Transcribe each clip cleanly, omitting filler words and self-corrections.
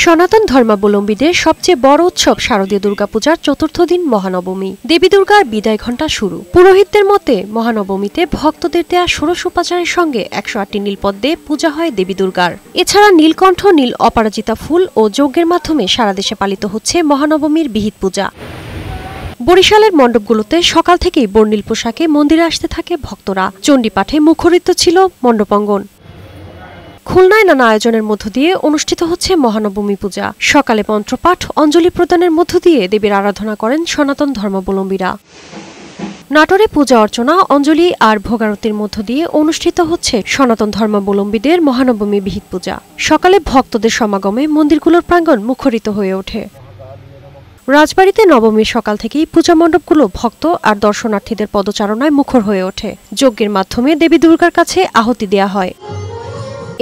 সনাতন ধর্মাবলম্বীদের সবচেয়ে বড় উৎসব শারদীয় দুর্গাপূজার চতুর্থ দিন মহানবমী। দেবী দুর্গার বিদায় ঘণ্টা শুরু। পুরোহিতদের মতে মহানবমীতে ভক্তদের দেয়া ষোড়শ উপাচারের সঙ্গে 108টি নীলপদ্মে পূজা হয় দেবী দুর্গার। এছাড়া নীলকণ্ঠ, নীল অপরাজিতা ফুল ও যজ্ঞের মাধ্যমে সারা দেশে পালিত হচ্ছে মহানবমীর বিহিত পূজা। বরিশালের মণ্ডপগুলোতে সকাল থেকেই বর্ণিল পোশাকে মন্দিরে আসতে থাকে ভক্তরা। চণ্ডীপাঠে মুখরিত ছিল মণ্ডপাঙ্গন। খুলনায় নানা আয়োজনের মধ্য দিয়ে অনুষ্ঠিত হচ্ছে মহানবমী পূজা। সকালে মন্ত্রপাঠ, অঞ্জলি প্রদানের মধ্য দিয়ে দেবীর আরাধনা করেন সনাতন ধর্মাবলম্বীরা। নাটোরে পূজা অর্চনা, অঞ্জলি আর ভোগারতির মধ্য দিয়ে অনুষ্ঠিত হচ্ছে সনাতন ধর্মাবলম্বীদের মহানবমী বিহিত পূজা। সকালে ভক্তদের সমাগমে মন্দিরগুলোর প্রাঙ্গণ মুখরিত হয়ে ওঠে। রাজবাড়ীতে নবমীর সকাল থেকেই পূজা মণ্ডপগুলো ভক্ত আর দর্শনার্থীদের পদচারণায় মুখর হয়ে ওঠে। যজ্ঞের মাধ্যমে দেবী দুর্গার কাছে আহুতি দেয়া হয়।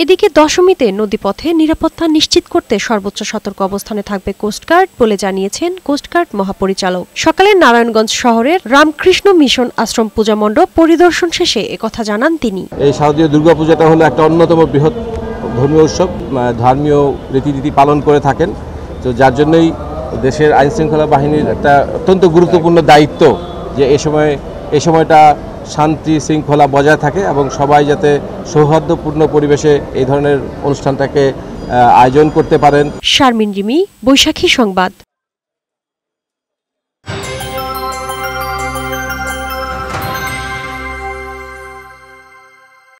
এদিকে দশমীতে নদীপথে নিরাপত্তা নিশ্চিত করতে সর্বোচ্চ সতর্ক অবস্থানে থাকবে কোস্টগার্ড বলে জানিয়েছেন কোস্টগার্ড মহাপরিচালক। সকালে নারায়ণগঞ্জ শহরের রামকৃষ্ণ মিশন আশ্রম পূজা মণ্ডপ পরিদর্শন শেষে একথা জানান তিনি। এই শারদীয় দুর্গাপূজাটা হলো একটা অন্যতম বৃহৎ ধর্মীয় উৎসব, ধর্মীয় রীতিনীতি পালন করে থাকেন। তো যার জন্যই দেশের আইনশৃঙ্খলা বাহিনীর একটা অত্যন্ত গুরুত্বপূর্ণ দায়িত্ব যে এই সময়টা শান্তি শৃঙ্খলা বজায় থাকে এবং সবাই যাতে সৌহার্দ্যপূর্ণ পরিবেশে এই ধরনের অনুষ্ঠানটাকে আয়োজন করতে পারেন। শারমিন রিমি, বৈশাখী সংবাদ।